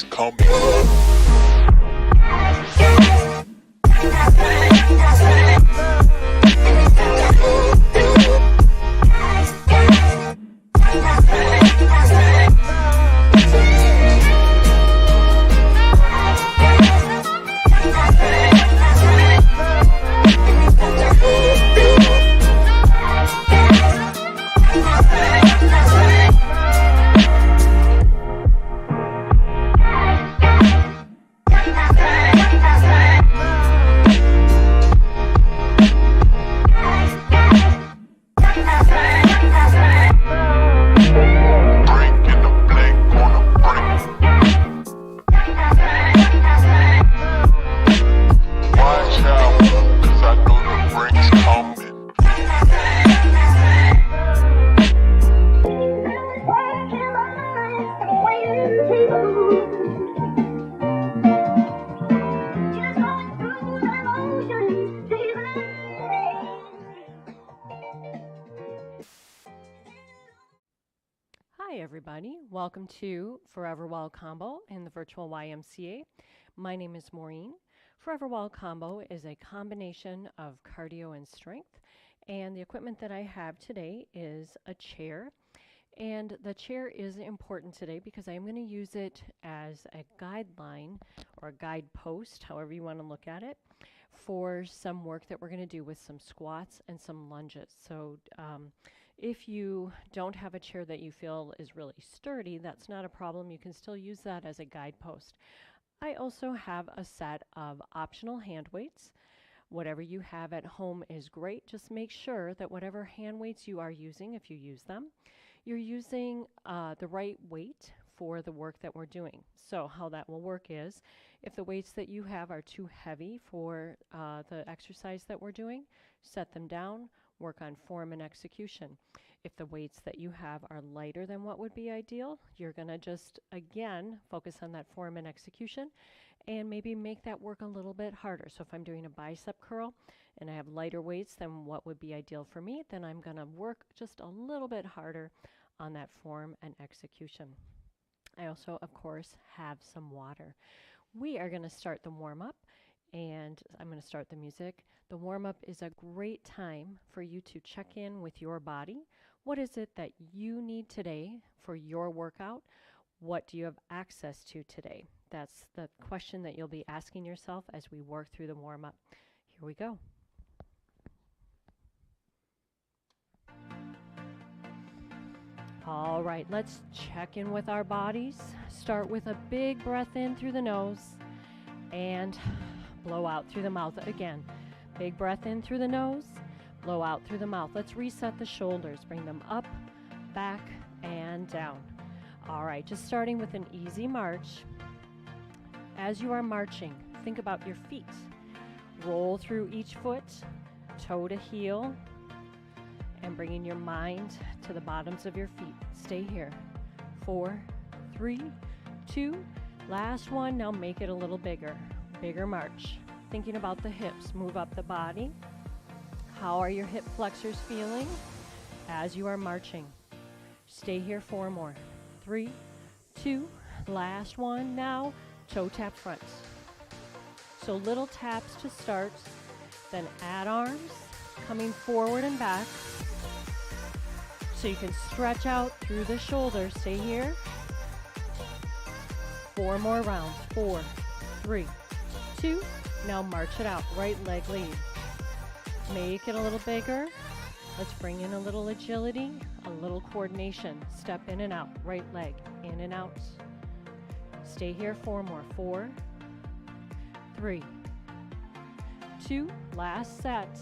breaks coming. Hi everybody, welcome to Forever Wild Combo in the virtual YMCA. My name is Maureen. Forever Wild Combo is a combination of cardio and strength, and the equipment that I have today is a chair. And the chair is important today because I am going to use it as a guideline or a guidepost, however you want to look at it, for some work that we're going to do with some squats and some lunges. So if you don't have a chair that you feel is really sturdy, that's not a problem. You can still use that as a guidepost. I also have a set of optional hand weights. Whatever you have at home is great. Just make sure that whatever hand weights you are using, if you use them, you're using the right weight for the work that we're doing. So how that will work is, if the weights that you have are too heavy for the exercise that we're doing, set them down, work on form and execution. If the weights that you have are lighter than what would be ideal, you're going to just, again, focus on that form and execution and maybe make that work a little bit harder. So if I'm doing a bicep curl and I have lighter weights than what would be ideal for me, then I'm going to work just a little bit harder on that form and execution. I also, of course, have some water. We are going to start the warm-up, and I'm going to start the music. The warm-up is a great time for you to check in with your body. What is it that you need today for your workout? What do you have access to today? That's the question that you'll be asking yourself as we work through the warm-up. Here we go. All right, let's check in with our bodies. Start with a big breath in through the nose and blow out through the mouth again. Big breath in through the nose, blow out through the mouth. Let's reset the shoulders. Bring them up, back, and down. All right, just starting with an easy march. As you are marching, think about your feet. Roll through each foot, toe to heel, and bringing your mind to the bottoms of your feet. Stay here. 4, 3, 2, last one. Now make it a little bigger. Bigger march. Thinking about the hips. Move up the body. How are your hip flexors feeling as you are marching? Stay here 4 more. 3, 2, last one. Now toe tap front. So little taps to start, then add arms, coming forward and back. So you can stretch out through the shoulders. Stay here. 4 more rounds. 4, 3, 2. Now march it out. Right leg lead. Make it a little bigger. Let's bring in a little agility, a little coordination. Step in and out. Right leg in and out. Stay here 4 more. 4, 3, 2. Last set.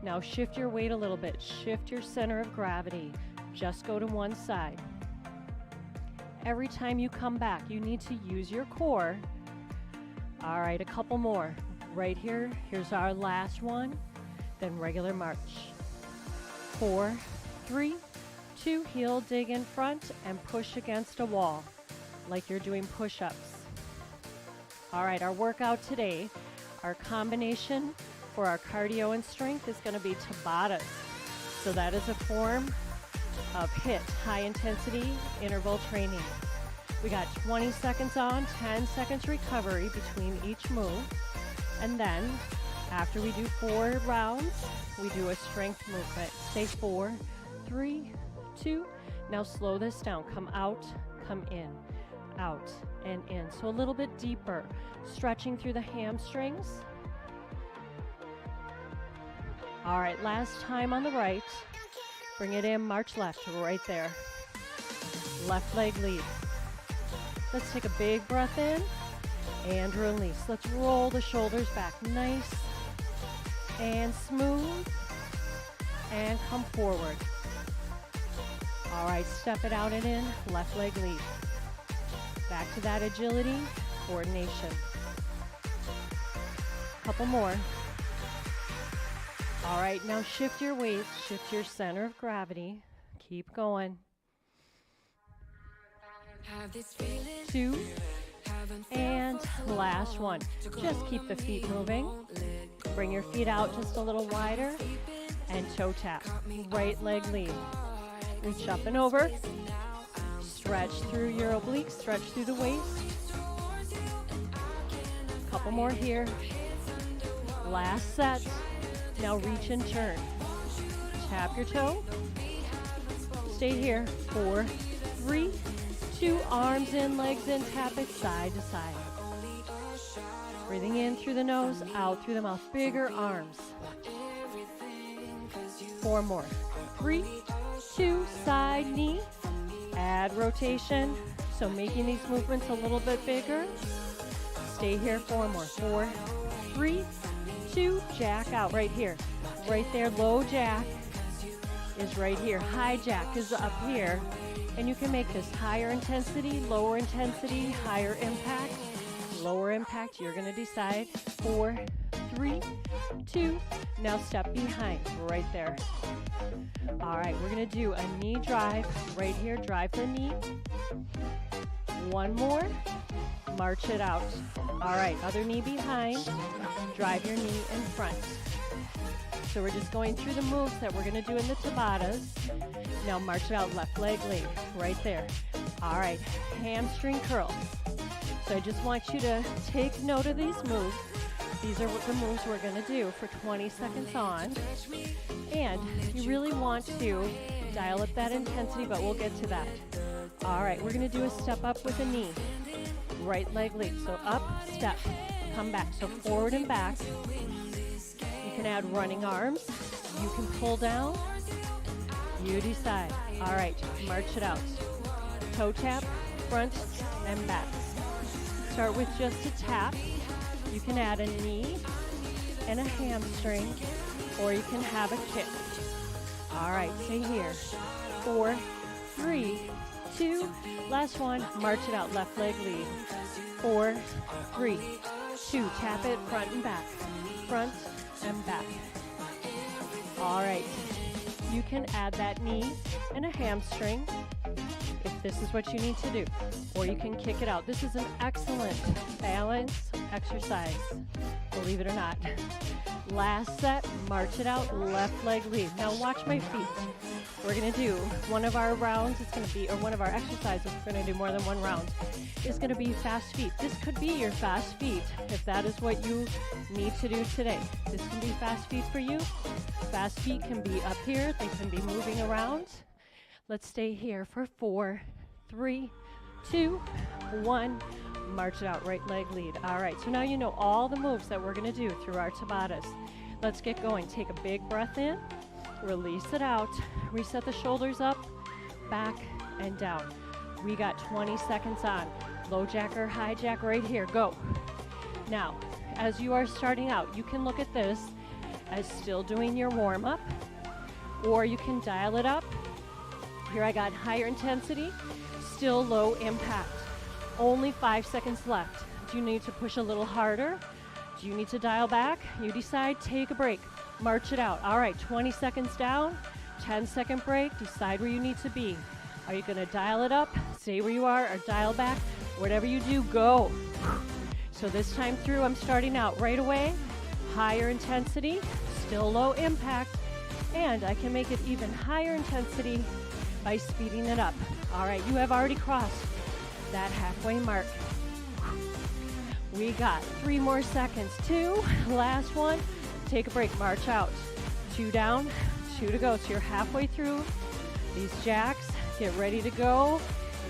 Now shift your weight a little bit. Shift your center of gravity. Just go to one side. Every time you come back, you need to use your core. All right, a couple more. Right here, here's our last one. Then regular march. 4, 3, 2, heel dig in front and push against a wall like you're doing push-ups. All right, our workout today, our combination for our cardio and strength is going to be Tabatas. So that is a form of HIIT, high intensity interval training. We got 20 seconds on, 10 seconds recovery between each move. And then after we do 4 rounds, we do a strength movement. Say 4, 3, 2. Now slow this down. Come out, come in, out, and in. So a little bit deeper, stretching through the hamstrings. All right, last time on the right. Bring it in, march left, right there. Left leg lead. Let's take a big breath in and release. Let's roll the shoulders back, nice and smooth, and come forward. All right, step it out and in, left leg lead. Back to that agility, coordination. Couple more. All right, now shift your weight, shift your center of gravity. Keep going. 2, and last one. Just keep the feet moving. Bring your feet out just a little wider, and toe tap. Right leg lead. Reach up and over. Stretch through your obliques, stretch through the waist. Couple more here. Last set. Now reach and turn. Tap your toe. Stay here. 4, 3, 2. Arms in, legs in. Tap it side to side. Breathing in through the nose, out through the mouth. Bigger arms. 4 more. 3, 2. Side knee. Add rotation. So making these movements a little bit bigger. Stay here. 4 more. 4, 3, 2. Jack out right here. Right there. Low jack is right here. High jack is up here. And you can make this higher intensity, lower intensity, higher impact, lower impact. You're going to decide. 4, 3, 2. Now step behind right there. All right, we're going to do a knee drive right here. Drive the knee. 1 more. March it out. All right, other knee behind. Drive your knee in front. So we're just going through the moves that we're going to do in the Tabatas. Now march it out, left leg lead, right there. All right, hamstring curls. So I just want you to take note of these moves. These are what the moves we're going to do for 20 seconds on. And you really want to dial up that intensity, but we'll get to that. All right, we're going to do a step up with a knee. Right leg lead, so up, step, come back. So forward and back. You can add running arms. You can pull down. You decide. All right, march it out. Toe tap, front and back. Start with just a tap. You can add a knee and a hamstring, or you can have a kick. All right, stay here. 4, 3, 2. Last one, march it out, left leg lead. 4, 3, 2. Tap it, front and back. Front and back. All right. You can add that knee and a hamstring if this is what you need to do, or you can kick it out. This is an excellent balance exercise, believe it or not. Last set, march it out, left leg lead. Now watch my feet. We're going to do one of our rounds, it's going to be, or one of our exercises, we're going to do more than one round, is going to be fast feet. This could be your fast feet if that is what you need to do today. This can be fast feet for you. Fast feet can be up here, they can be moving around. Let's stay here for 4, 3, 2, 1. March it out, right leg lead. All right, so now you know all the moves that we're going to do through our Tabatas. Let's get going. Take a big breath in, release it out, reset the shoulders up, back, and down. We got 20 seconds on. Low jack or high jack right here. Go. Now, as you are starting out, you can look at this as still doing your warm-up, or you can dial it up. Here I got higher intensity, still low impact. Only 5 seconds left. Do you need to push a little harder? Do you need to dial back? You decide, take a break. March it out. All right, 20 seconds down, 10-second break. Decide where you need to be. Are you going to dial it up, stay where you are, or dial back? Whatever you do, go. So this time through, I'm starting out right away. Higher intensity, still low impact, and I can make it even higher intensity by speeding it up. All right, you have already crossed that halfway mark. We got 3 more seconds. 2, last one. Take a break, march out. 2 down, 2 to go. So you're halfway through these jacks. Get ready to go.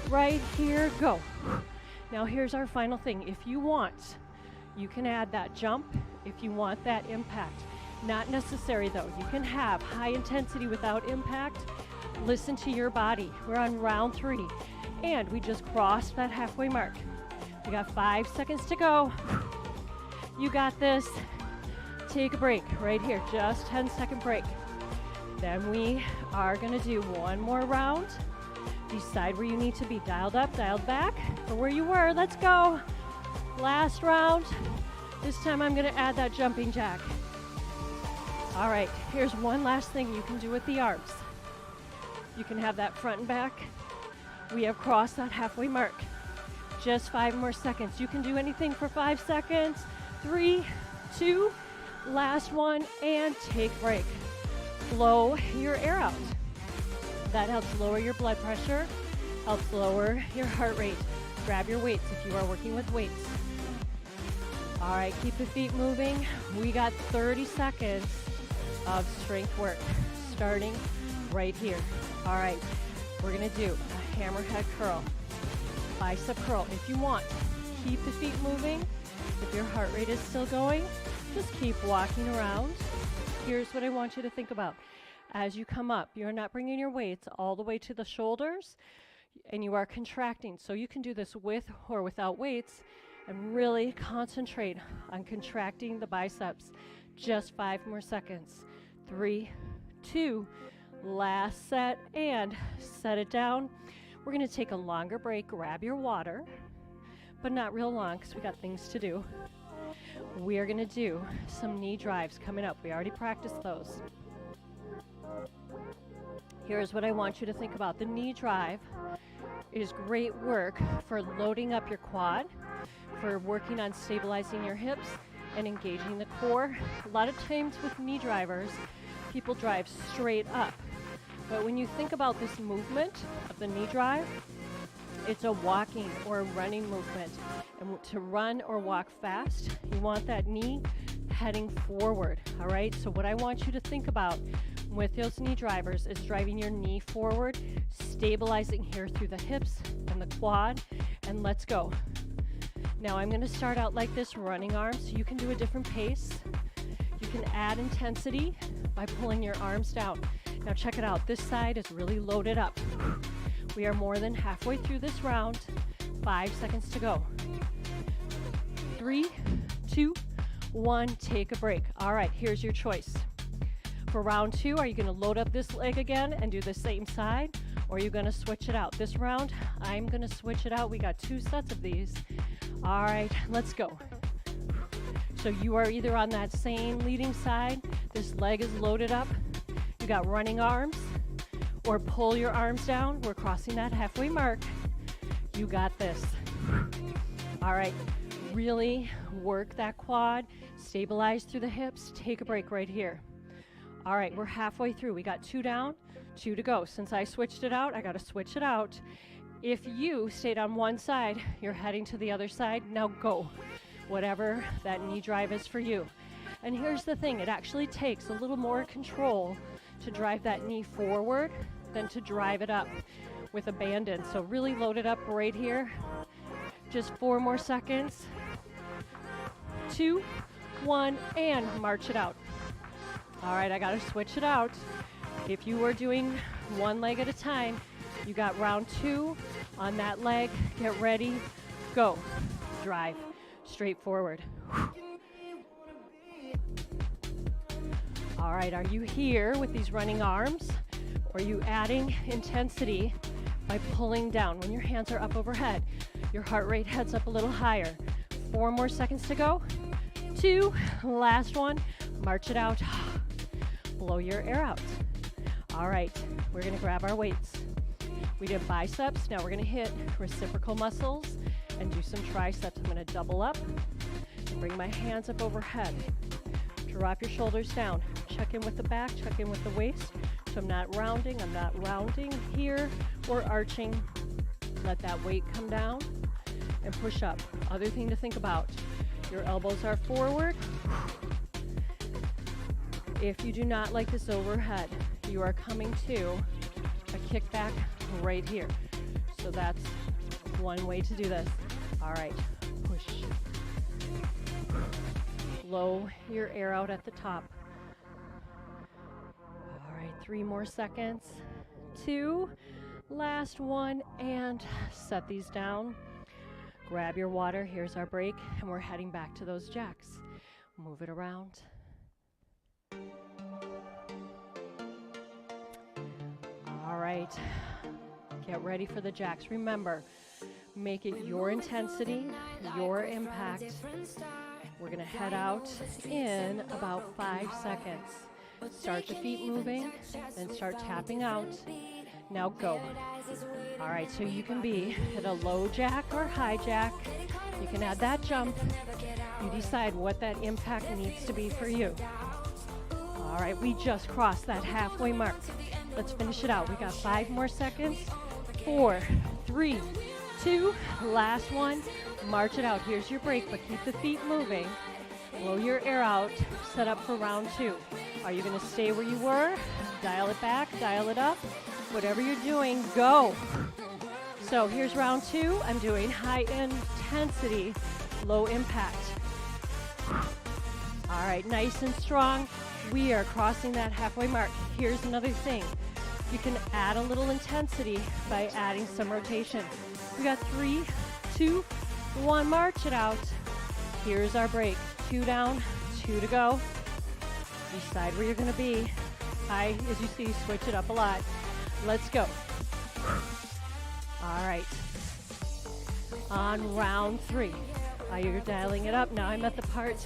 Right here, go. Now here's our final thing. If you want, you can add that jump if you want that impact. Not necessary though. You can have high intensity without impact. Listen to your body. We're on round 3 and we just crossed that halfway mark. We got 5 seconds to go. You got this. Take a break right here, just 10-second break. Then we are gonna do one more round. Decide where you need to be, dialed up, dialed back, or where you were. Let's go. Last round. This time I'm gonna add that jumping jack. All right, here's one last thing you can do with the arms. You can have that front and back. We have crossed that halfway mark. Just 5 more seconds. You can do anything for 5 seconds. 3, 2, last one, and take a break. Blow your air out. That helps lower your blood pressure, helps lower your heart rate. Grab your weights if you are working with weights. All right, keep the feet moving. We got 30 seconds of strength work starting right here. All right, we're gonna do a hammerhead curl, bicep curl. If you want, keep the feet moving. If your heart rate is still going, just keep walking around. Here's what I want you to think about. As you come up, you're not bringing your weights all the way to the shoulders, and you are contracting. So you can do this with or without weights and really concentrate on contracting the biceps. Just 5 more seconds. 3, 2, last set, and set it down. We're gonna take a longer break. Grab your water, but not real long because we got things to do. We are gonna do some knee drives coming up. We already practiced those. Here's what I want you to think about. The knee drive is great work for loading up your quad, for working on stabilizing your hips and engaging the core. A lot of times with knee drivers, people drive straight up. But when you think about this movement of the knee drive, it's a walking or a running movement. And to run or walk fast, you want that knee heading forward, all right? So what I want you to think about with those knee drivers is driving your knee forward, stabilizing here through the hips and the quad, and let's go. Now I'm gonna start out like this, running arms, so you can do a different pace. You can add intensity by pulling your arms down. Now check it out, this side is really loaded up. We are more than halfway through this round. 5 seconds to go. 3, 2, 1, take a break. All right, here's your choice. For round 2, are you gonna load up this leg again and do the same side, or are you gonna switch it out? This round, I'm gonna switch it out. We got 2 sets of these. All right, let's go. So you are either on that same leading side, this leg is loaded up, you got running arms, or pull your arms down. We're crossing that halfway mark. You got this. All right, really work that quad, stabilize through the hips, take a break right here. All right, we're halfway through. We got 2 down, 2 to go. Since I switched it out, I gotta switch it out. If you stayed on one side, you're heading to the other side. Now go, whatever that knee drive is for you. And here's the thing, it actually takes a little more control to drive that knee forward than to drive it up with abandon. So really load it up right here. Just 4 more seconds. 2, 1, and march it out. All right, I gotta switch it out. If you were doing one leg at a time, you got round 2 on that leg. Get ready, go. Drive straight forward. All right, are you here with these running arms? Or are you adding intensity by pulling down? When your hands are up overhead, your heart rate heads up a little higher. 4 more seconds to go. 2, last one, march it out. Blow your air out. All right, we're gonna grab our weights. We did biceps, now we're gonna hit reciprocal muscles and do some triceps. I'm gonna double up and bring my hands up overhead. Drop your shoulders down. Check in with the back, check in with the waist. So I'm not rounding here or arching. Let that weight come down and push up. Other thing to think about, your elbows are forward. If you do not like this overhead, you are coming to a kickback right here. So that's one way to do this. All right, push. Blow your air out at the top. All right, 3 more seconds. 2, last one, and set these down. Grab your water, here's our break, and we're heading back to those jacks. Move it around. All right, get ready for the jacks. Remember, make it your intensity, your impact. We're gonna head out in about 5 seconds. Start the feet moving, then start tapping out. Now go. All right, so you can be at a low jack or high jack. You can add that jump. You decide what that impact needs to be for you. All right, we just crossed that halfway mark. Let's finish it out. We got 5 more seconds. 4, 3, 2, last one. March it out. Here's your break, but keep the feet moving. Blow your air out. Set up for round 2. Are you going to stay where you were? Dial it back, dial it up. Whatever you're doing, go. So here's round 2. I'm doing high intensity, low impact. All right, nice and strong. We are crossing that halfway mark. Here's another thing. You can add a little intensity by adding some rotation. We got 3, 2, 1, march it out. Here's our break. 2 down, 2 to go. Decide where you're gonna be. I, as you see, switch it up a lot. Let's go. All right. On round 3. You're dialing it up. Now I'm at the part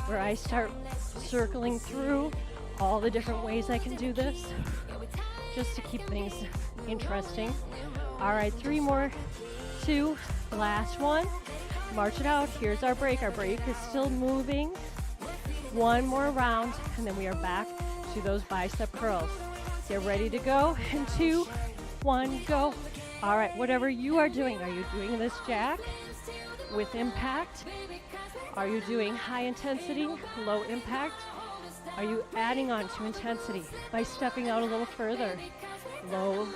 where I start circling through all the different ways I can do this, just to keep things interesting. All right, 3 more, 2, last one. March it out. Here's our break. Our break is still moving. 1 more round, and then we are back to those bicep curls. Get ready to go. And 2, 1, go. All right, whatever you are doing doing this jack with impact? Are you doing high intensity, low impact? Are you adding on to intensity by stepping out a little further? Low,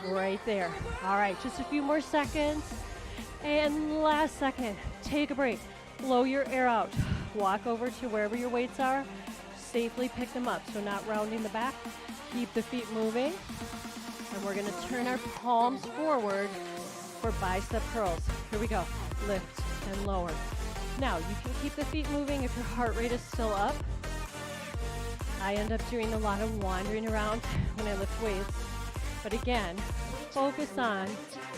right there. All right, just a few more seconds. And last second, take a break. Blow your air out. Walk over to wherever your weights are. Safely pick them up, so not rounding the back. Keep the feet moving. And we're gonna turn our palms forward for bicep curls. Here we go. Lift and lower. Now, you can keep the feet moving if your heart rate is still up. I end up doing a lot of wandering around when I lift weights. But again, focus on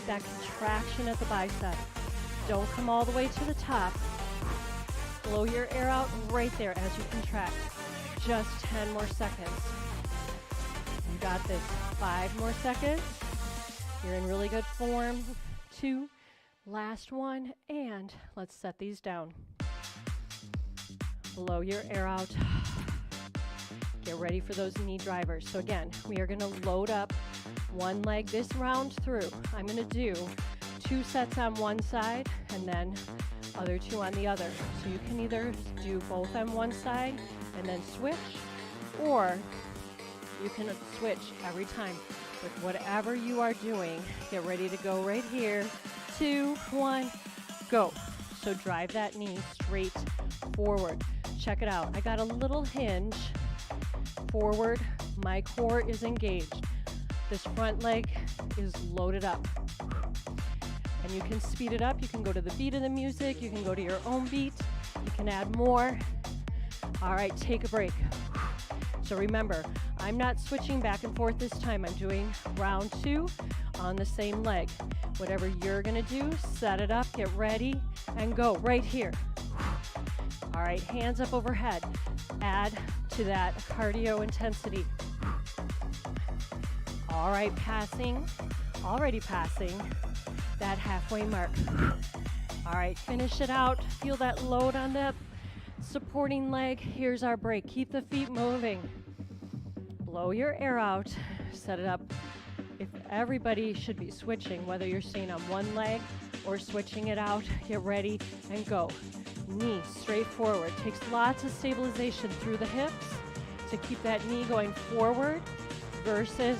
that contraction at the bicep. Don't come all the way to the top. Blow your air out right there as you contract. Just 10 more seconds. You got this. 5 more seconds. You're in really good form. 2, last one, and let's set these down. Blow your air out. Get ready for those knee drivers. So again, we are gonna load up one leg this round through. I'm gonna do 2 sets on one side and then other 2 on the other. So you can either do both on one side and then switch, or you can switch every time. But whatever you are doing, get ready to go right here. 2, 1, go. So drive that knee straight forward. Check it out. I got a little hinge forward. My core is engaged. This front leg is loaded up. And you can speed it up. You can go to the beat of the music. You can go to your own beat. You can add more. All right, take a break. So remember, I'm not switching back and forth this time. I'm doing round 2 on the same leg. Whatever you're gonna do, set it up, get ready, and go right here. All right, hands up overhead. Add to that cardio intensity. All right, already passing that halfway mark. All right, finish it out. Feel that load on that supporting leg. Here's our break. Keep the feet moving. Blow your air out. Set it up If everybody should be switching, whether you're staying on one leg or switching it out, get ready and go. Knee straight forward. Takes lots of stabilization through the hips to keep that knee going forward versus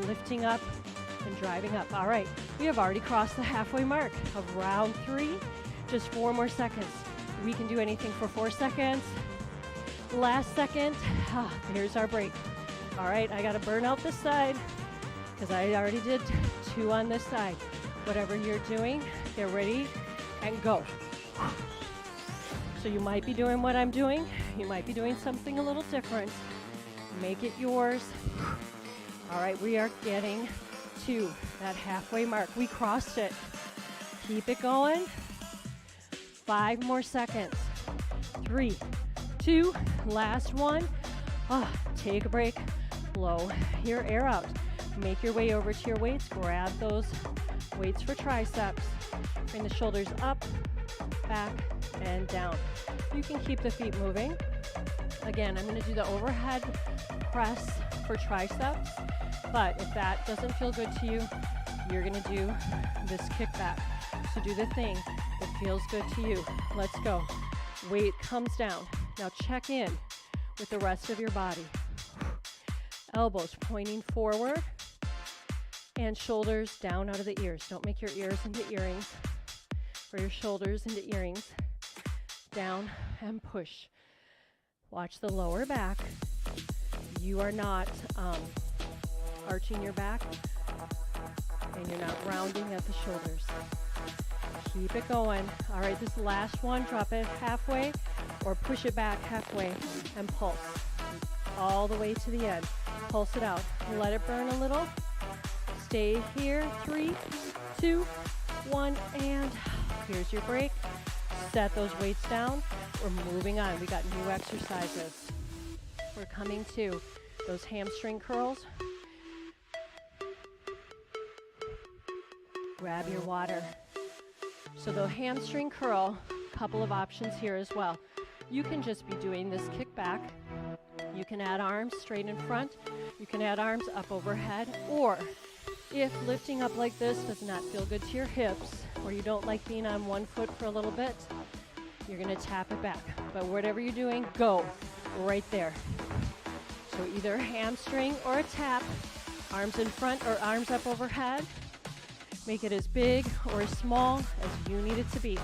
lifting up and driving up. All right, we have already crossed the halfway mark of round 3. Just 4 more seconds. We can do anything for 4 seconds. Last second. Here's our break. All right, I got to burn out this side because I already did 2 on this side. Whatever you're doing, get ready and go. So you might be doing what I'm doing. You might be doing something a little different. Make it yours. All right, we are getting to that halfway mark. We crossed it. Keep it going. 5 more seconds. 3, 2, last one. Take a break. Blow your air out. Make your way over to your weights. Grab those weights for triceps. Bring the shoulders up, back, and down. You can keep the feet moving. Again, I'm going to do the overhead press for triceps, but if that doesn't feel good to you, you're going to do this kickback. So do the thing that feels good to you. Let's go. Weight comes down. Now check in with the rest of your body. Elbows pointing forward and shoulders down out of the ears. Don't make your ears into earrings or your shoulders into earrings. Down and push. Watch the lower back. You are not arching your back and you're not rounding at the shoulders. Keep it going. All right, this last one, drop it halfway or push it back halfway and pulse all the way to the end. Pulse it out. Let it burn a little. Stay here. 3, 2, 1, and here's your break. Set those weights down. We're moving on. We got new exercises. We're coming to those hamstring curls. Grab your water. So the hamstring curl, couple of options here as well. You can just be doing this kick back. You can add arms straight in front. You can add arms up overhead. Or if lifting up like this does not feel good to your hips, or you don't like being on one foot for a little bit, you're going to tap it back. But whatever you're doing, go right there. So either hamstring or a tap, arms in front or arms up overhead. Make it as big or as small as you need it to be.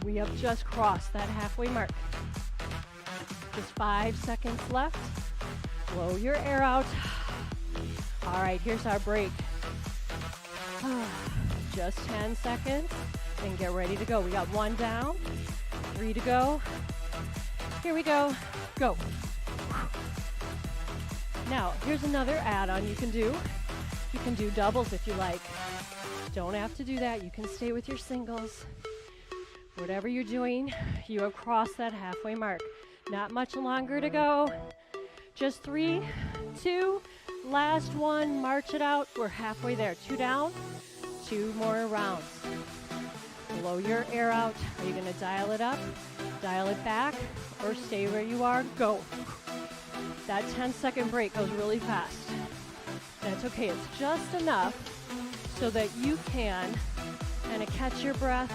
We have just crossed that halfway mark. Just 5 seconds left. Blow your air out. All right, here's our break. Just 10 seconds, and get ready to go. We got 1 down, 3 to go. Here we go. Go. Now, here's another add-on you can do. You can do doubles if you like. Don't have to do that. You can stay with your singles. Whatever you're doing, you have crossed that halfway mark. Not much longer to go. Just 3, 2, last one. March it out. We're halfway there. 2 down, 2 more rounds. Blow your air out. Are you going to dial it up, dial it back, or stay where you are? Go. That 10-second break goes really fast. That's okay. It's just enough so that you can kind of catch your breath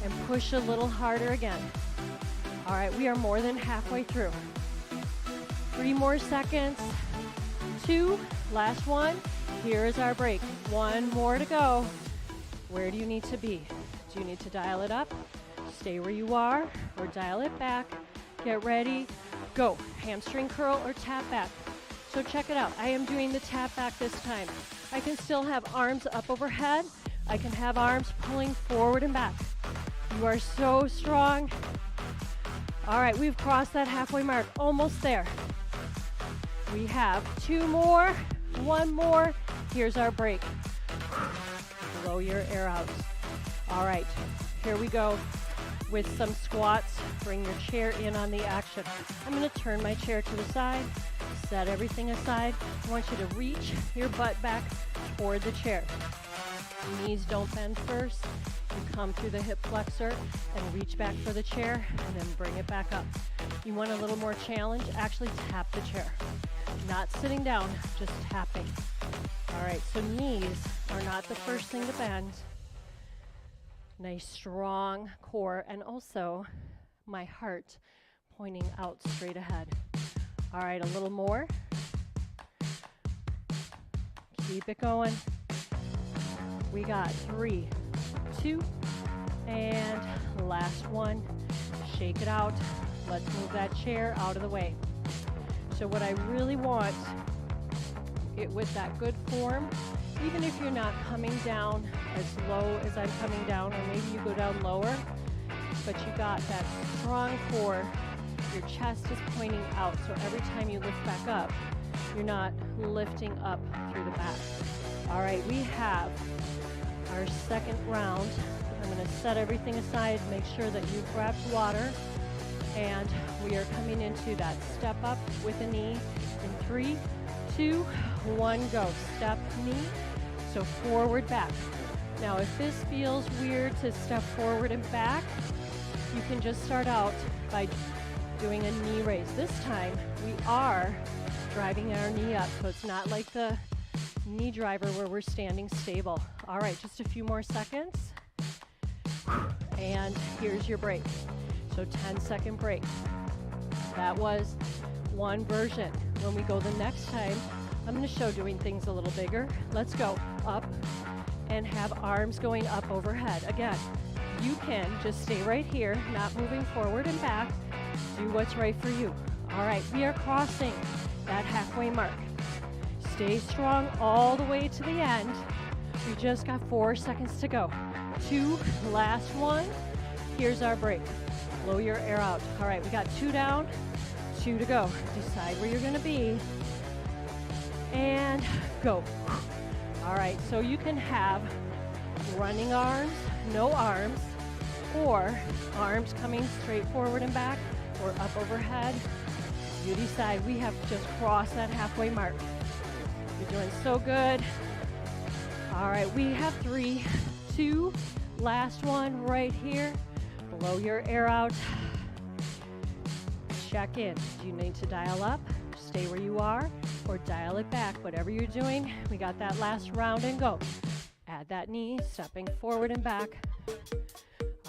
and push a little harder again. All right, we are more than halfway through. 3 more seconds. 2, last one. Here is our break. 1 more to go. Where do you need to be? Do you need to dial it up, stay where you are, or dial it back? Get ready, go. Hamstring curl or tap back. So check it out. I am doing the tap back this time. I can still have arms up overhead. I can have arms pulling forward and back. You are so strong. All right, we've crossed that halfway mark, almost there. We have 2 more, 1 more. Here's our break. Blow your air out. All right, here we go with some squats. Bring your chair in on the action. I'm going to turn my chair to the side, set everything aside. I want you to reach your butt back toward the chair. Knees don't bend first. You come through the hip flexor and reach back for the chair and then bring it back up. You want a little more challenge? Actually tap the chair. Not sitting down, just tapping. All right, so knees are not the first thing to bend. Nice strong core, and also my heart pointing out straight ahead. All right, a little more. Keep it going. We got 3, 2, and last one. Shake it out. Let's move that chair out of the way. So what I really want, it with that good form, even if you're not coming down as low as I'm coming down, or maybe you go down lower, but you got that strong core, your chest is pointing out, so every time you lift back up, you're not lifting up through the back. All right, we have our second round. I'm going to set everything aside, make sure that you've grabbed water, and we are coming into that step up with a knee in 3, 2, 1, go. Step, knee, so forward, back. Now, if this feels weird to step forward and back, you can just start out by doing a knee raise. This time, we are driving our knee up, so it's not like the knee driver where we're standing stable. All right, just a few more seconds. And here's your break. So 10-second break. That was one version. When we go the next time, I'm going to show doing things a little bigger. Let's go up and have arms going up overhead. Again, you can just stay right here, not moving forward and back. Do what's right for you. All right, we are crossing that halfway mark. Stay strong all the way to the end. We just got 4 seconds to go. 2, last one. Here's our break. Blow your air out. All right, we got 2 down, 2 to go. Decide where you're gonna be. And go. All right, so you can have running arms, no arms, or arms coming straight forward and back, or up overhead. You decide. We have just crossed that halfway mark. You're doing so good. All right, we have 3, 2, last one right here. Blow your air out. Check in. Do you need to dial up, stay where you are, or dial it back? Whatever you're doing, we got that last round and go. Add that knee, stepping forward and back.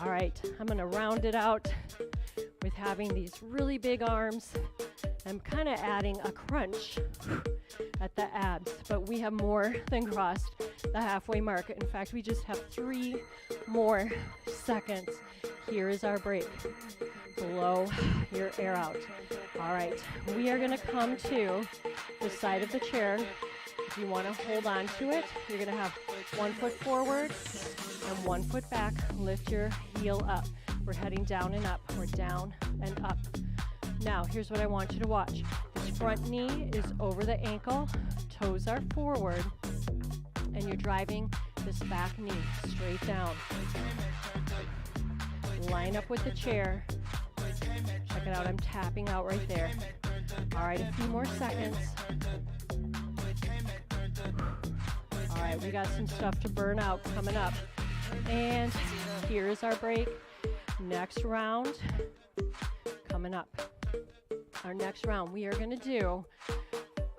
All right, I'm gonna round it out with having these really big arms. I'm kind of adding a crunch at the abs, but we have more than crossed the halfway mark. In fact, we just have 3 more seconds. Here is our break. Blow your air out. All right, we are going to come to the side of the chair. If you want to hold on to it, you're going to have 1 foot forward and 1 foot back. Lift your heel up. We're heading down and up. We're down and up. Now, here's what I want you to watch. This front knee is over the ankle, toes are forward, and you're driving this back knee straight down. Line up with the chair. Check it out, I'm tapping out right there. All right, a few more seconds. All right, we got some stuff to burn out coming up. And here's our break. Next round coming up. Our next round, we are going to do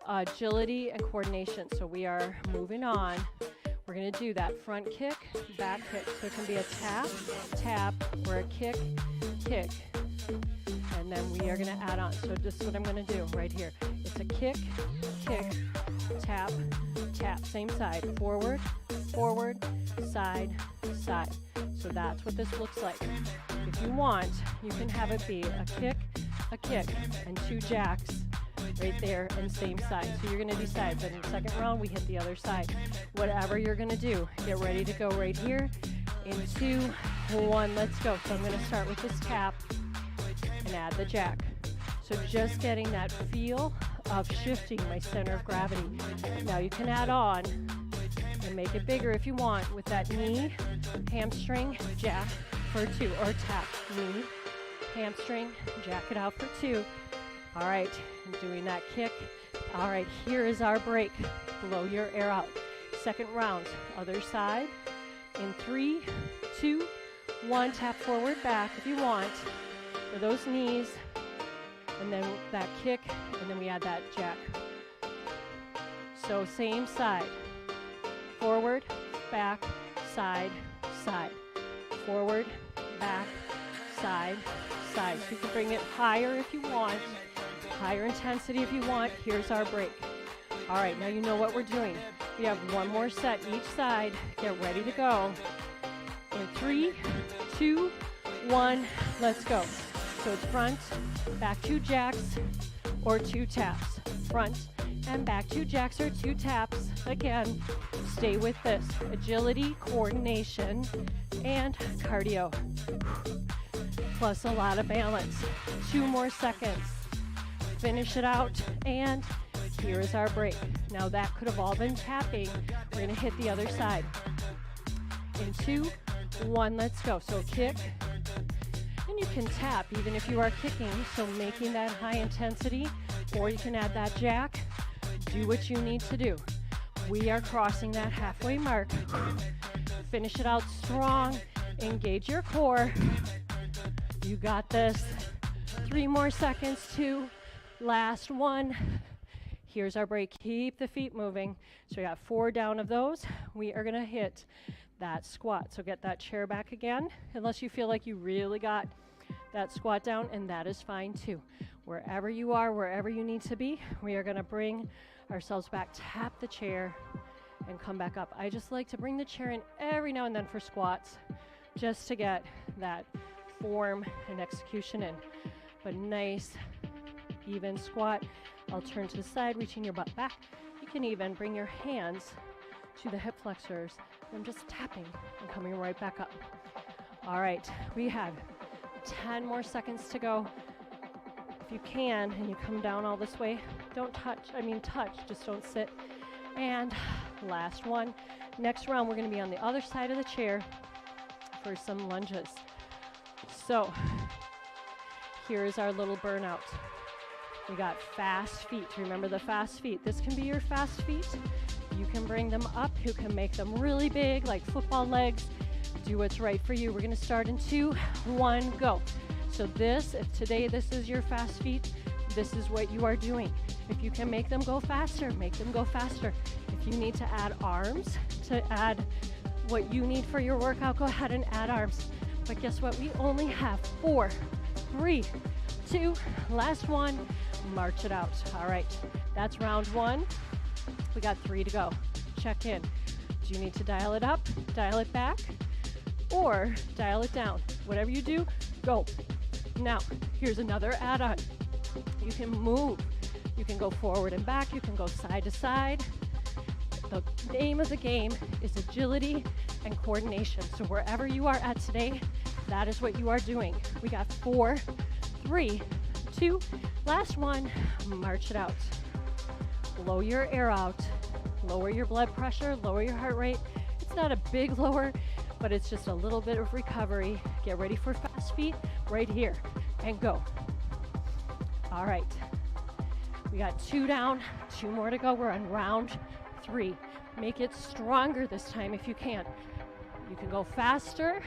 agility and coordination. So we are moving on. We're going to do that front kick, back kick. So it can be a tap, tap, or a kick, kick. And then we are going to add on. So this is what I'm going to do right here. It's a kick, kick, tap, tap. Same side. Forward, forward, side, side. So that's what this looks like. If you want, you can have it be a kick, and 2 jacks right there and same side. So you're going to decide. Then in the second round, we hit the other side. Whatever you're going to do, get ready to go right here. In 2, 1, let's go. So I'm going to start with this tap and add the jack. So just getting that feel of shifting my center of gravity. Now you can add on and make it bigger if you want with that knee, hamstring, jack for 2, or tap, knee, hamstring, jack it out for 2. All right, I'm doing that kick. All right, here is our break. Blow your air out. Second round, other side. In 3, 2, 1, tap forward, back if you want for those knees. And then that kick, and then we add that jack. So same side. Forward, back, side, side. Forward, back, side, side. So you can bring it higher if you want, higher intensity if you want. Here's our break. All right, now you know what we're doing. We have one more set each side. Get ready to go. In 3, 2, 1, let's go. So it's front, back 2 jacks or 2 taps. Front and back 2 jacks or 2 taps. Again, stay with this. Agility, coordination, and cardio. Plus a lot of balance. 2 more seconds. Finish it out, and here is our break. Now that could have all been tapping. We're gonna hit the other side. In 2, 1, let's go. So kick, and you can tap even if you are kicking, so making that high intensity, or you can add that jack. Do what you need to do. We are crossing that halfway mark. Finish it out strong. Engage your core. You got this. 3 more seconds, 2. Last one. Here's our break. Keep the feet moving. So we got 4 down of those. We are gonna hit that squat. So get that chair back again, unless you feel like you really got that squat down, and that is fine too. Wherever you are, wherever you need to be, we are gonna bring ourselves back, tap the chair, and come back up. I just like to bring the chair in every now and then for squats, just to get that form and execution in. But nice, even squat. I'll turn to the side, reaching your butt back. You can even bring your hands to the hip flexors. I'm just tapping and coming right back up. All right, we have 10 more seconds to go. If you can, and you come down all this way, don't touch, touch, just don't sit. And last one. Next round, we're gonna be on the other side of the chair for some lunges. So here is our little burnout. We got fast feet. Remember the fast feet. This can be your fast feet. You can bring them up. You can make them really big, like football legs. Do what's right for you. We're gonna start in 2, 1, go. So this, if today this is your fast feet, this is what you are doing. If you can make them go faster, make them go faster. If you need to add arms to add what you need for your workout, go ahead and add arms. But guess what? We only have 4, 3, 2, last one. March it out. All right, that's round 1. We got 3 to go. Check in. Do you need to dial it up, dial it back, or dial it down? Whatever you do, go. Now, here's another add-on. You can move. You can go forward and back. You can go side to side. The name of the game is agility and coordination. So wherever you are at today, that is what you are doing. We got 4, 3, 2, last one. March it out. Blow your air out. Lower your blood pressure, lower your heart rate. It's not a big lower, but it's just a little bit of recovery. Get ready for fast feet right here and go. All right, we got 2 down, 2 more to go. We're on round 3. Make it stronger this time if you can. You can go faster,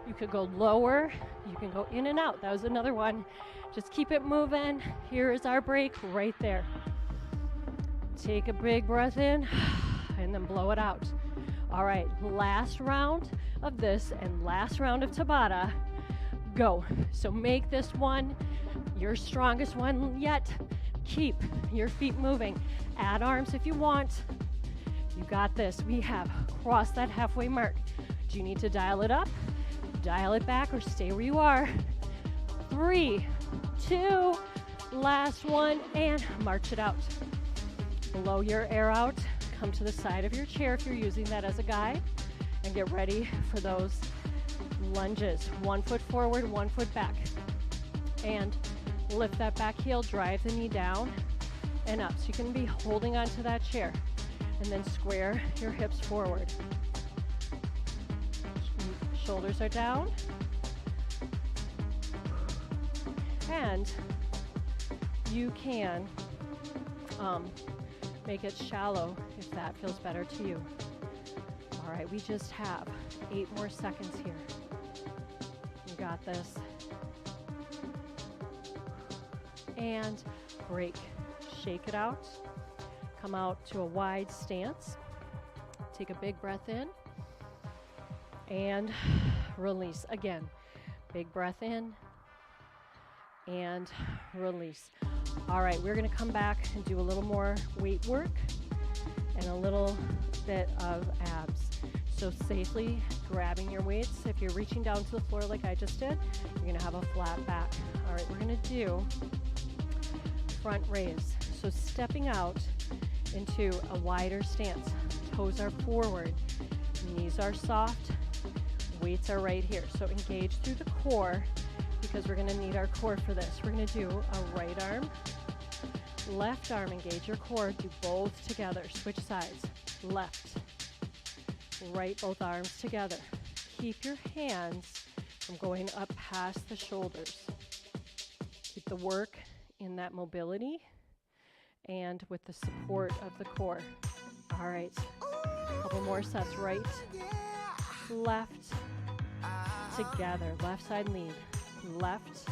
you could go lower, you can go in and out. That was another one. Just keep it moving. Here is our break right there. Take a big breath in and then blow it out. All right, last round of this and last round of Tabata. Go. So make this one your strongest one yet. Keep your feet moving. Add arms if you want. You got this. We have crossed that halfway mark. Do you need to dial it up, dial it back, or stay where you are? 3, 2, last one, and march it out. Blow your air out. Come to the side of your chair if you're using that as a guide, and get ready for those lunges. 1 foot forward, 1 foot back. And lift that back heel, drive the knee down and up. So you can be holding onto that chair, and then square your hips forward. Shoulders are down. And you can make it shallow if that feels better to you. All right, we just have 8 more seconds here. You got this. And break. Shake it out. come out to a wide stance. Take a big breath in and release. Again, big breath in and release. All right, we're going to come back and do a little more weight work and a little bit of abs. So safely grabbing your weights. If you're reaching down to the floor like I just did, you're going to have a flat back. All right, we're going to do front raise. So stepping out into a wider stance. Toes are forward, knees are soft, weights are right here. So engage through the core because we're going to need our core for this. We're going to do a right arm, left arm, engage your core, do both together. Switch sides, left, right, both arms together. Keep your hands from going up past the shoulders. Keep the work in that mobility and with the support of the core. All right, a couple more sets. Right, left, together. Left side lead. Left,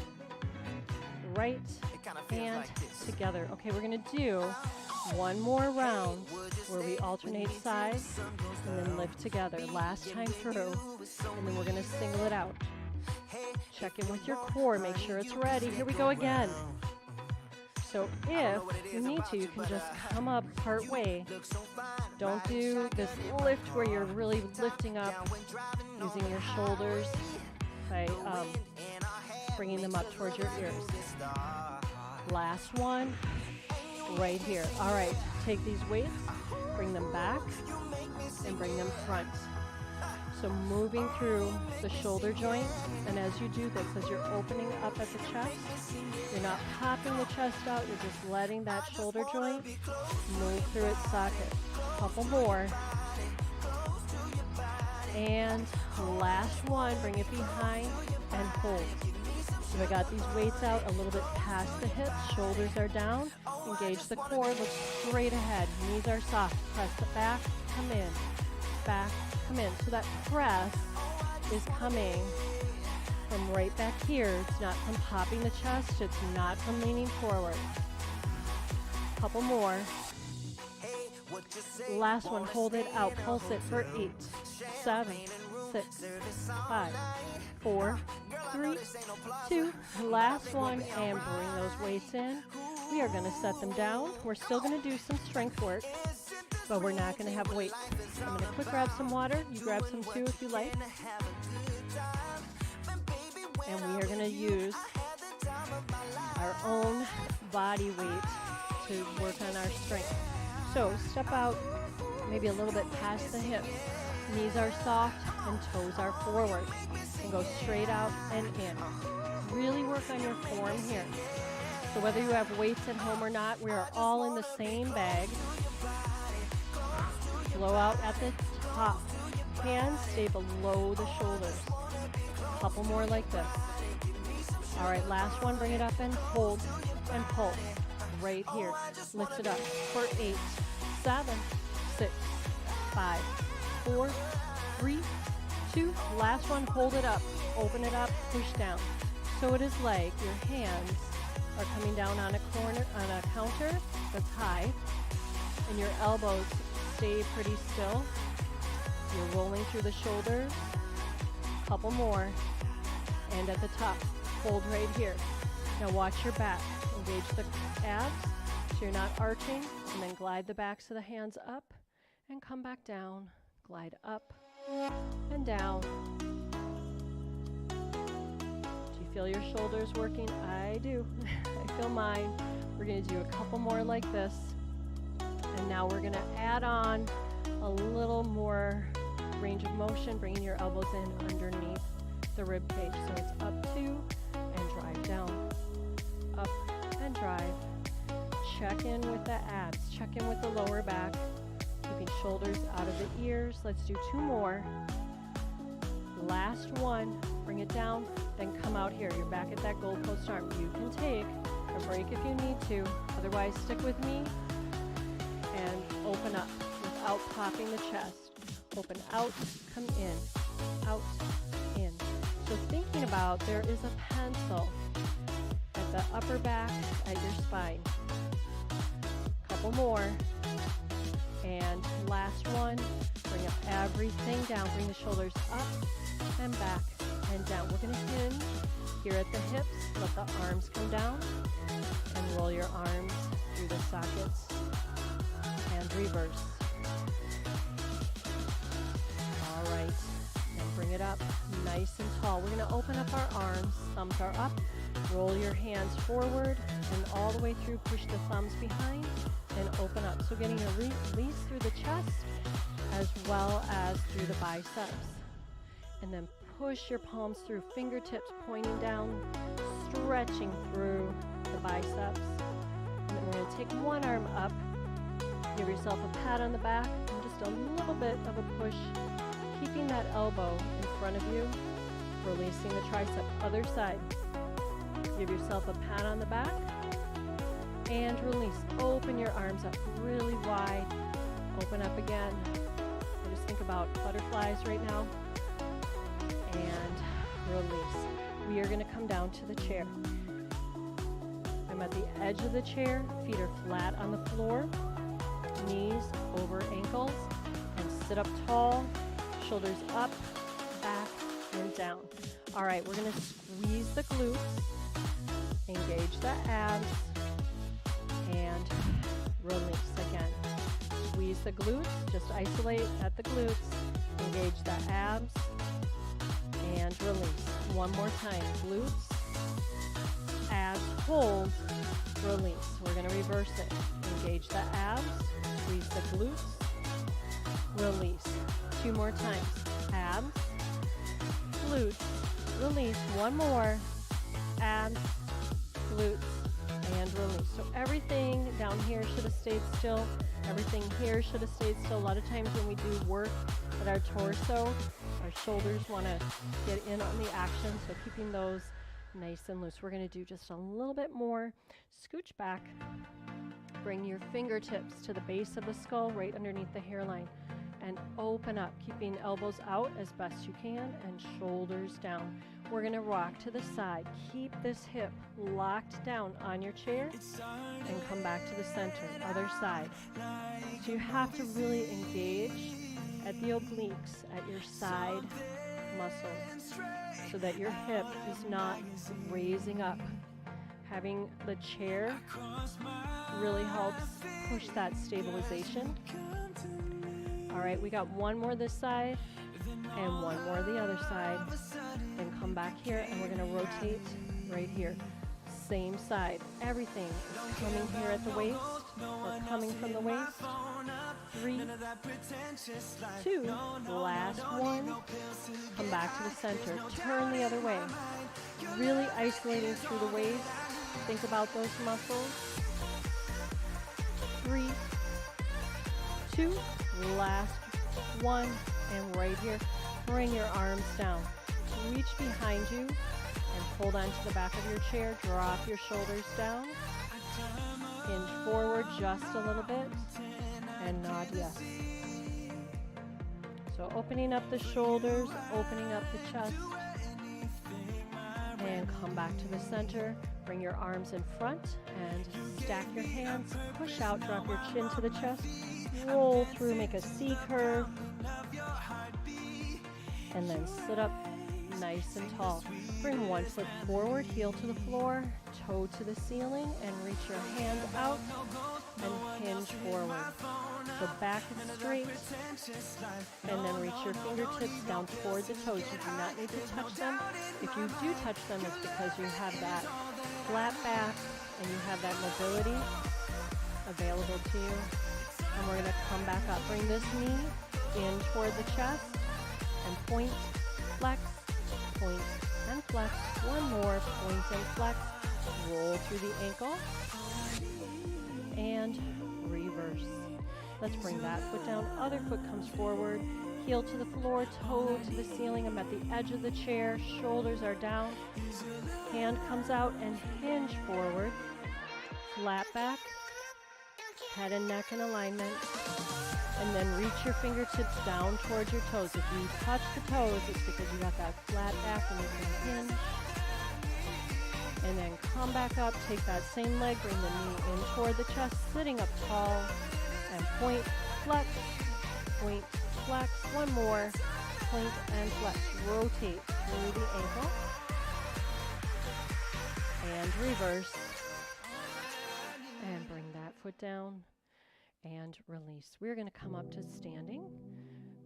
right, and together. Okay, we're going to do one more round where we alternate sides and then lift together. Last time through, and then we're going to single it out. Check in with your core. Make sure it's ready. Here we go again. So if you need to, you can just come up part way. Don't do this lift where you're really lifting up using your shoulders by bringing them up towards your ears. Last one, right here. All right, take these weights, bring them back, and bring them front. So moving through the shoulder joint, and as you do this, as you're opening up at the chest, you're not popping the chest out, you're just letting that shoulder joint move through its socket. A couple more. And last one, bring it behind and hold. So I got these weights out a little bit past the hips, shoulders are down, engage the core, look straight ahead, knees are soft, press it back, come in, back, come in. So that press is coming from right back here. It's not from popping the chest, it's not from leaning forward. Couple more. Last one, hold it out, pulse it for 8, 7, 6, 5, 4, 3, 2, last one, and bring those weights in. We are going to set them down. We're still going to do some strength work, but we're not going to have weights. I'm going to quick grab some water. You grab some too if you like. And we are going to use our own body weight to work on our strength. So step out maybe a little bit past the hips. Knees are soft and toes are forward. And go straight out and in. Really work on your form here. So whether you have weights at home or not, we are all in the same bag. Blow out at the top. Hands stay below the shoulders. A couple more like this. All right, last one, bring it up and hold and pull. Right here. Lift it up for 8, 7, 6, 5, 4, 3, 2. Last one, hold it up. Open it up, push down. So it is like your hands are coming down on a corner, on a counter that's high, and your elbows stay pretty still. You're rolling through the shoulders. Couple more. And at the top, hold right here. Now watch your back. Engage the abs so you're not arching, and then glide the backs of the hands up and come back down. Glide up and down. Do you feel your shoulders working? I do. I feel mine. We're going to do a couple more like this. And now we're going to add on a little more range of motion, bringing your elbows in underneath the rib cage. So it's up 2 and drive down. Up and drive. Check in with the abs. Check in with the lower back. Keeping shoulders out of the ears. Let's do 2 more. Last one. Bring it down. Then come out here. You're back at that goalpost arm. You can take a break if you need to. Otherwise, stick with me and open up without popping the chest. Open out, come in, out, in. So thinking about, there is a pencil at the upper back at your spine. Couple more. And last one, bring up everything down. Bring the shoulders up and back and down. We're going to hinge here at the hips. Let the arms come down and roll your arms through the sockets and reverse. All right, and bring it up nice and tall. We're going to open up our arms. Thumbs are up. Roll your hands forward and all the way through. Push the thumbs behind and open up. So getting a release through the chest as well as through the biceps. And then push your palms through, fingertips pointing down, stretching through the biceps. And then we're going to take one arm up, give yourself a pat on the back, and just a little bit of a push, keeping that elbow in front of you, releasing the tricep. Other side. Give yourself a pat on the back and release. Open your arms up really wide. Open up again. And just think about butterflies right now. And release. We are going to come down to the chair. I'm at the edge of the chair. Feet are flat on the floor. Knees over ankles. And sit up tall. Shoulders up, back, and down. All right, we're going to squeeze the glutes. Engage the abs and release again. Squeeze the glutes, just isolate at the glutes. Engage the abs and release. One more time. Glutes, abs, hold, release. We're going to reverse it. Engage the abs, squeeze the glutes, release. Two more times. Abs, glutes, release. One more. Abs, glutes, and release. So everything down here should have stayed still. Everything here should have stayed still. A lot of times when we do work at our torso, our shoulders want to get in on the action, so keeping those nice and loose. We're going to do just a little bit more. Scooch back. Bring your fingertips to the base of the skull, right underneath the hairline, and open up, keeping elbows out as best you can and shoulders down. We're going to rock to the side. Keep this hip locked down on your chair and come back to the center. Other side. So you have to really engage at the obliques, at your side muscles, so that your hip is not raising up. Having the chair really helps push that stabilization. All right, we got one more this side and one more the other side. Then come back here and we're going to rotate right here. Same side. Everything is coming here at the waist or coming from the waist. 3, 2, last one. Come back to the center. Turn the other way. Really isolating through the waist. Think about those muscles. 3, 2, last one, and right here, bring your arms down. Reach behind you and hold on to the back of your chair. Drop your shoulders down. Hinge forward just a little bit and nod yes. So opening up the shoulders, opening up the chest, and come back to the center. Bring your arms in front and stack your hands. Push out, drop your chin to the chest. Roll through, make a C curve, and then sit up nice and tall. Bring one foot forward, heel to the floor, toe to the ceiling, and reach your hand out and hinge forward. So back is straight, and then reach your fingertips down toward the toes. You do not need to touch them. If you do touch them, it's because you have that flat back and you have that mobility available to you. And we're going to come back up. Bring this knee in toward the chest and point, flex, point, and flex. One more, point and flex. Roll through the ankle and reverse. Let's bring that foot down. Other foot comes forward. Heel to the floor, toe to the ceiling. I'm at the edge of the chair. Shoulders are down. Hand comes out and hinge forward. Flat back. Head and neck in alignment. And then reach your fingertips down towards your toes. If you touch the toes, it's because you got that flat back and you can hinge. And then come back up, take that same leg, bring the knee in toward the chest, sitting up tall, and point, flex, point, flex. One more, point and flex. Rotate through the ankle. And reverse. And bring that foot down and release. We're going to come up to standing.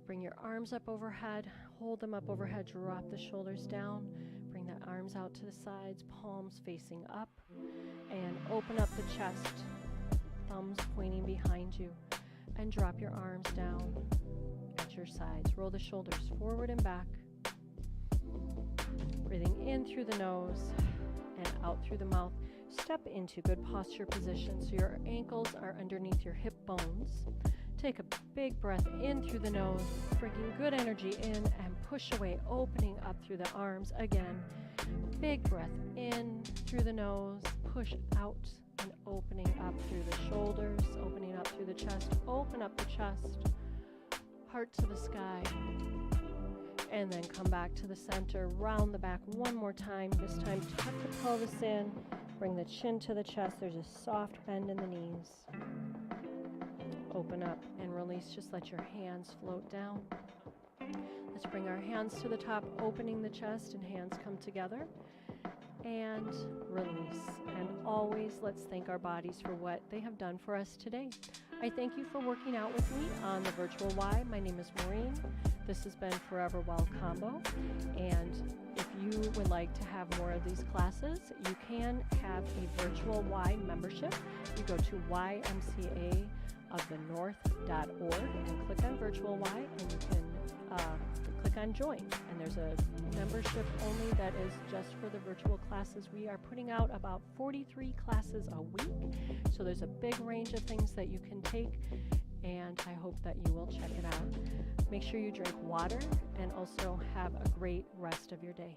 Bring your arms up overhead. Hold them up overhead. Drop the shoulders down. Bring the arms out to the sides, palms facing up. And open up the chest, thumbs pointing behind you. And drop your arms down at your sides. Roll the shoulders forward and back. Breathing in through the nose and out through the mouth. Step into good posture position so your ankles are underneath your hip bones. Take a big breath in through the nose, bringing good energy in and push away, opening up through the arms again. Big breath in through the nose, push out and opening up through the shoulders, opening up through the chest. Open up the chest, heart to the sky. And then come back to the center, round the back one more time. This time tuck the pelvis in, bring the chin to the chest. There's a soft bend in the knees. Open up and release. Just let your hands float down. Let's bring our hands to the top, opening the chest, and hands come together. And release. And always let's thank our bodies for what they have done for us today. I thank you for working out with me on the Virtual Y. My name is Maureen. This has been Forever Well Combo. And if you would like to have more of these classes, you can have a Virtual Y membership. You go to ymcaofthenorth.org and click on Virtual Y, and you can click on Join. And there's a membership only that is just for the virtual classes. We are putting out about 43 classes a week, so there's a big range of things that you can take, and I hope that you will check it out. Make sure you drink water and also have a great rest of your day.